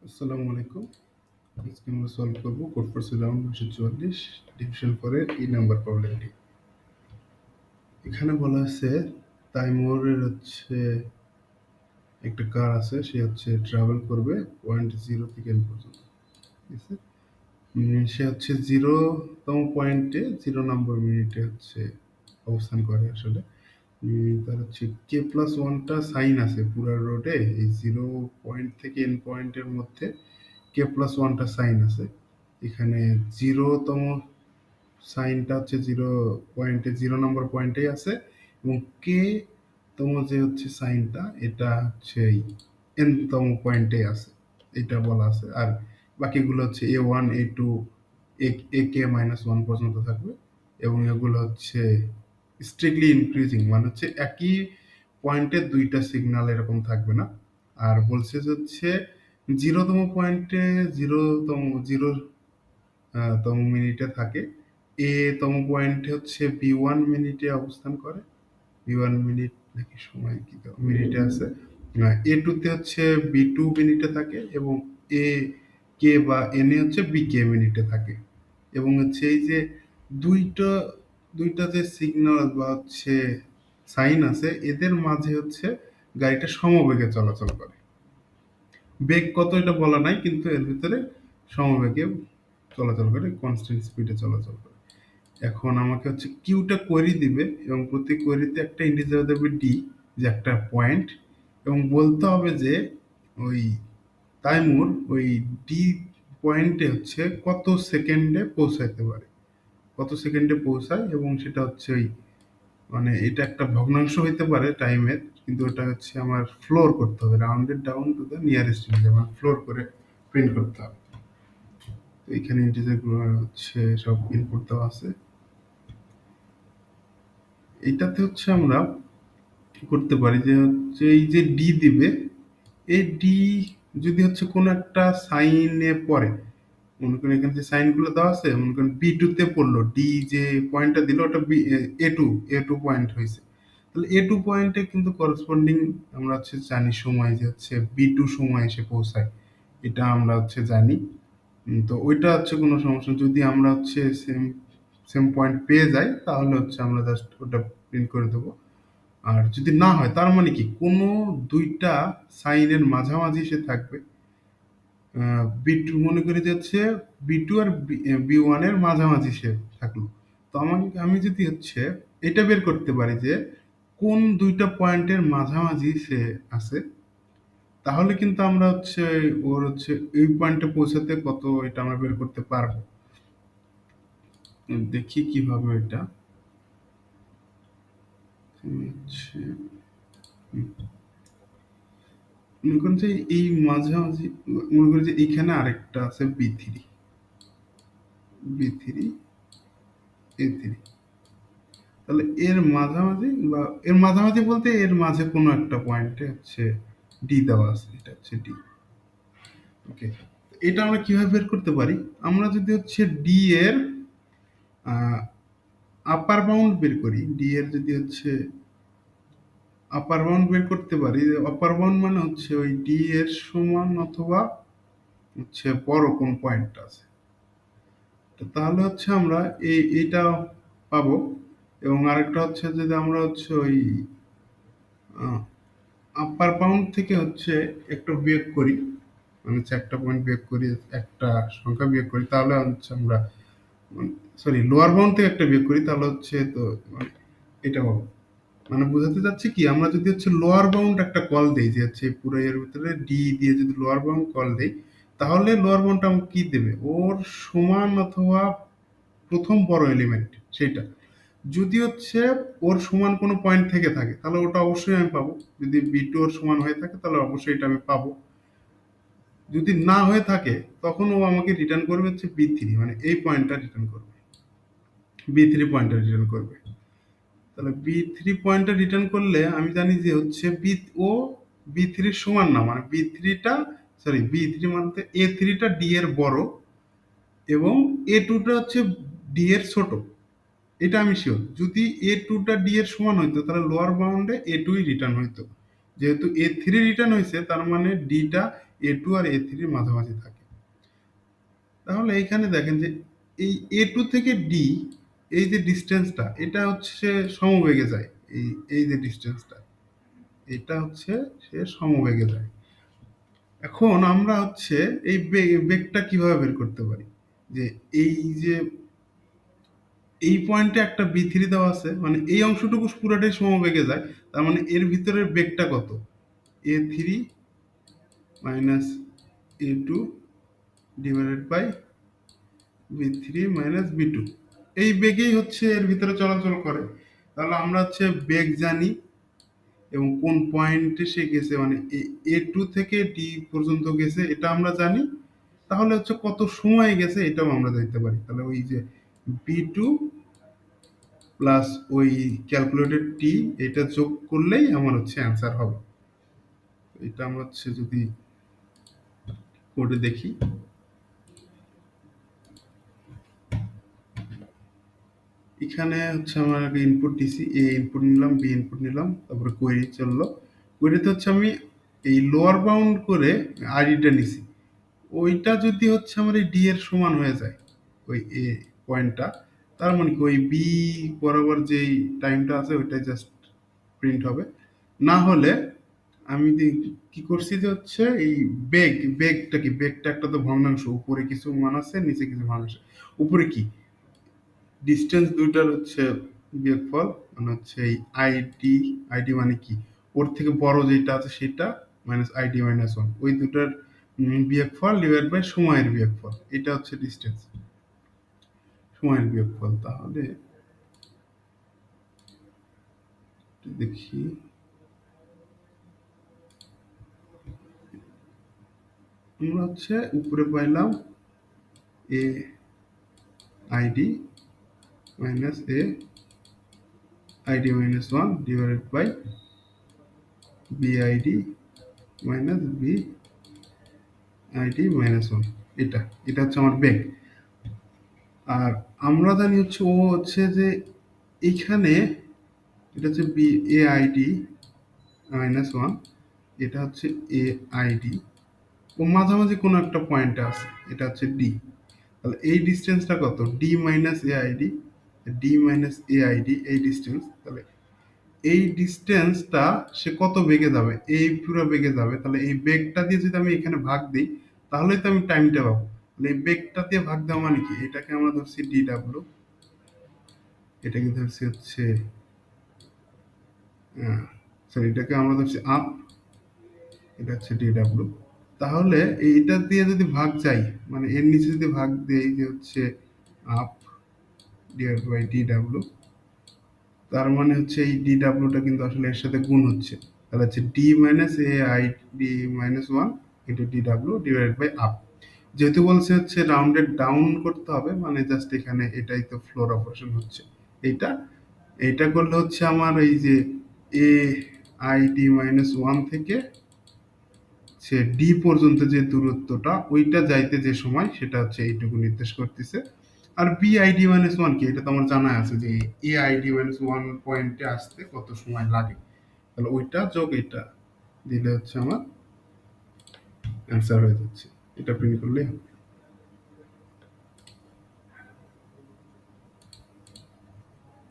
আসসালামু আলাইকুম। আজকে আমরা সলভ করব কোড ফর রাউন্ড 244 ডিভিশন ফরের নাম্বার প্রবলেমটি। এখানে বলা আছে তাইমুরের একটা কার আছে, সে ট্রাভেল করবে পয়েন্ট 0 থেকে n পর্যন্ত। ঠিক আছে? সে 0তম পয়েন্টে 0 নম্বর মিনিটে অবস্থান করে আসলে। তার কে প্লাস ওয়ানটা সাইন আছে পুরো রোডে, এই 0 পয়েন্ট থেকে n পয়েন্টের মধ্যে কে প্লাস ওয়ানটা সাইন আছে। এখানে 0তম সাইনটা 0 নম্বর পয়েন্টেই আছে, এবং কে তম যে সাইনটা এটা এই n তম পয়েন্টে আছে, এটা বলা আছে। আর বাকিগুলো a1 a2 কে মাইনাস ওয়ান পর্যন্ত থাকবে, এবং এগুলো স্ট্রিক্টলি ইনক্রিজিং, মানে একই পয়েন্টে দুইটা সিগন্যাল এরকম থাকবে না। আর বলছে যে 0তম পয়েন্টে জিরো তম মিনিটে থাকে, তম পয়েন্টে b1 মিনিটে অবস্থান করে। b1 মিনিট নাকি সময় কি মিনিটে আছে। a2 তে b2 মিনিটে থাকে, এবং এ কে বা এন এ bk মিনিটে থাকে। এবং এই যে দুইটা দুইটা যে সিগন্যাল বা সাইন আছে, এদের মাঝে গাড়িটা সমবেগে চলাচল করে। বেগ কত এটা বলা নাই, কিন্তু এর ভিতরে সমবেগে চলাচল করে, কনস্ট্যান্ট স্পিডে চলাচল করে। এখন আমাকে কিউটা কোয়েরি দিবে, এবং প্রতি কোয়েরিতে একটা ইন্টিজার দেবে ডি, যে একটা পয়েন্ট, এবং বলতে হবে যে ওই তাইমুর ওই ডি পয়েন্টে কত সেকেন্ডে পৌঁছাইতে পারে, কত সেকেন্ডে পৌঁছায়। এবং সেটা ওই মানে এটা একটা ভগ্নাংশ হইতে পারে টাইমের, কিন্তু ওটা আমার ফ্লোর করতে হবে, rounded down to the nearest integer, মানে ফ্লোর করে প্রিন্ট করতে হবে। তো এখানে ইন্টিজার গুলো সব ইনপুট দেওয়া আছে। এটাতে আমরা করতে পারি যে এই যে ডি দিবে, এই ডি যদি কোনো একটা সাইনে পড়ে, মনে করেন এখানে যে সাইন গুলো দেওয়া আছে, মনে করেন B2 তে পড়লো, ডি যে পয়েন্টটা দিল ওটা এ টু পয়েন্ট হয়েছে, তাহলে এ টু পয়েন্টে কিন্তু করসপন্ডিং আমরা জানি সময় যে B2 সময় এসে পৌঁছায়, এটা আমরা জানি। তো ওইটা কোনো সমস্যা না। যদি আমরা সেম সেম পয়েন্ট পেয়ে যাই, তাহলে আমরা জাস্ট ওটা প্রিন্ট করে দেবো। আর যদি না হয়, তার মানে কি কোনো দুইটা সাইনের মাঝামাঝি সে থাকবে। বি টু মনে করি যে বি টু আর বি ওয়ান এর মাঝামাঝি সে থাকলো। তো আমি যদি এটা বের করতে পারি যে কোন দুইটা পয়েন্টের মাঝামাঝি সে আছে, তাহলে কিন্তু আমরা ওর এই পয়েন্টে পৌঁছাতে কত, এটা আমরা বের করতে পারবো। দেখি কিভাবে এটা হচ্ছে। মনে করেন যে এই মাঝামাঝি, মনে করি যে এখানে আরেকটা আছে বি থ্রি, তাহলে এর মাঝামাঝি, বা এর মাঝামাঝি বলতে এর মাঝে কোনো একটা পয়েন্টে ডি দেওয়া আছে, এটা ডি। ওকে, এটা আমরা কিভাবে বের করতে পারি? আমরা যদি ডি এর আপার বাউন্ড বের করি, ডি এর যদি আপার বাউন্ড বের করতে পারি, আপার বাউন্ড মানে ওই ডি এর সমান অথবা বড় কোন পয়েন্টটা আছে, তো তাহলে আমরা এইটা পাবো। এবং আরেকটা যদি আমরা ওই আপার বাউন্ড থেকে একটা বিয়োগ করি, মানে একটা পয়েন্ট বিয়োগ করি, একটা সংখ্যা বিয়োগ করি, তাহলে আমরা সরি লোয়ার বাউন্ড থেকে একটা বিয়োগ করি, তাহলে তো মানে এটা পাবো। মানে বোঝাতে চাচ্ছি কি, আমরা যদি লোয়ার বাউন্ড একটা কল দেই, যে পুরো এর ভিতরে ডি দিয়ে যদি লোয়ার বাউন্ড কল দেই, তাহলে লোয়ার বাউন্ডটা আমাকে কি দেবে, ওর সমান অথবা প্রথম বড় এলিমেন্ট সেটা। যদি ওর সমান কোনো পয়েন্ট থেকে থাকে, তাহলে ওটা অবশ্যই আমি পাবো। যদি বি2 ওর সমান হয়ে থাকে, তাহলে অবশ্যই এটা আমি পাবো। যদি না হয়ে থাকে, তখন ও আমাকে রিটার্ন করবে বি3, মানে এই পয়েন্টটা রিটার্ন করবে, বি3 পয়েন্টটা রিটার্ন করবে। তাহলে বি3 পয়েন্টটা রিটার্ন করলে আমি জানি যে ও বি3 সমান না, মানে বি3টা সরি বি3 মানে এ3টা ডি এর বড়, এবং এ2টা ডি এর ছোট। এটা আমি শিওর। যদি এ2টা ডি এর সমান হইতো, তাহলে লোয়ার বাউন্ডে এ2ই রিটার্ন হইতো। যেহেতু এ3 রিটার্ন হয়েছে, তার মানে ডিটা A2 আর A3 এর মাঝামাঝি থাকে। তাহলে এইখানে দেখেন যে এই A2 থেকে D, এই যে ডিসটেন্সটা, এটা হচ্ছে সমবেগে যায়। এই এই যে ডিসটেন্সটা, এটা হচ্ছে সে সমবেগে যায়। এখন আমরা হচ্ছে এই বেগটা কিভাবে বের করতে পারি? যে এই যে এই পয়েন্টে একটা B3 দেওয়া আছে, মানে এই অংশটুকু পুরোটাই সমবেগে যায়। তার মানে এর ভিতরের বেগটা কত? A3 minus A2 divided by B3 minus B2। এই বেগেই হচ্ছে এর ভিতরে চলাচল করে। তাহলে আমরা হচ্ছে বেগ জানি এবং কোন পয়েন্টে সে গেছে, মানে A2 থেকে D পর্যন্ত গেছে এটা আমরা জানি। তাহলে হচ্ছে কত সময় গেছে এটাও আমরা জানতে পারি। তাহলে ওই যে B2 প্লাস ওই ক্যালকুলেটেড T, এটা যোগ করলেই আমার হচ্ছে অ্যান্সার হবে। এটা আমরা হচ্ছে যদি কোডে দেখি, এখানে হচ্ছে আমার আগে ইনপুট দিছি, এ ইনপুট নিলাম, বি ইনপুট নিলাম, তারপরে কোয়েরি চললো। কোয়েরিতে হচ্ছে আমি এই লোয়ার বাউন্ড করে আইডিটা নিছি। ওইটা যদি হচ্ছে আমার এই ডি এর সমান হয়ে যায়, ওই এ পয়েন্টটা, তার মানে কি ওই বি বরাবর যেই টাইমটা আছে ওইটাই জাস্ট প্রিন্ট হবে। না হলে আমি কি করছি যে হচ্ছে এই বেগটা কি, বেগটা একটা তো ভগ্নাংশ, উপরে কিছু মান আছে নিচে কিছু মান আছে। উপরে কি ডিস্টেন্স দুইটার হচ্ছে বিয়োগফল, মানে হচ্ছে এই আইডি, আইডি মানে কি ওর থেকে বড় যেটা আছে সেটা মাইনাস আইডি মাইনাস ওয়ান, ওই দুটার বিয়োগফল ডিভাইড বাই সময়ের বিয়োগফল, এটা হচ্ছে ডিস্টেন্স, সময়ের বিয়োগফল। তাহলে দেখি, আমরা হচ্ছে উপরে পাইলাম A ID minus A ID minus one divided by B ID minus B ID minus one. এটা এটা হচ্ছে আমার বেগ। আর আমরা জানি হচ্ছে ও হচ্ছে যে এইখানে এটা হচ্ছে B A ID minus one, এটা হচ্ছে এ আইডি, ও মাঝামাঝি কোনো একটা পয়েন্টে আছে, এটা হচ্ছে ডি। তাহলে এই ডিস্টেন্সটা কত? D minus A ID, D minus A ID এই ডিস্টেন্স। তাহলে এই ডিস্টেন্সটা সে কত বেগে যাবে? এই পুরো বেগে যাবে। তাহলে এই বেগটা দিয়ে যদি আমি এখানে ভাগ দিই, তাহলেই তো আমি টাইমটা পাবো। তাহলে এই বেগটা দিয়ে ভাগ দেওয়া মানে কি? এটাকে আমরা ধরছি ডি ডাব্লিউ, এটাকে ধরছি হচ্ছে সরি, এটাকে আমরা ধরছি আপ, এটা হচ্ছে ডি ডাব্লিউ। তাহলে এইটা দিয়ে যদি ভাগ যাই, মানে এর নিচে যদি ভাগ দেই যে হচ্ছে up divide by D W, তার মানে হচ্ছে এই ডি ডাব্লিউটা কিন্তু আসলে এর সাথে গুণ হচ্ছে। তাহলে হচ্ছে D minus A I D minus one into D W divide by up. যেহেতু বলছে হচ্ছে রাউন্ডেড ডাউন করতে হবে, মানে জাস্ট এখানে এটাই তো ফ্লোর অপারেশন হচ্ছে। এইটা এইটা করলে হচ্ছে আমার এই যে এ আই ডি মাইনাস ওয়ান থেকে সে ডি পর্যন্ত যে দূরত্বটা, ওইটা যাইতে যে সময়, সেটা হচ্ছে এইটুকু নির্দেশ করতেছে। আর বি আইডি মাইনাস ওয়ান কি, এটা তো আমার জানা আছে যে এ আইডি মাইনাস ওয়ান পয়েন্টে আসতে কত সময় লাগে। তাহলে ওইটা যোগ এটা দিলে হচ্ছে আমার অ্যান্সার হয়ে যাচ্ছে। এটা প্রিন্ট করলেই হবে।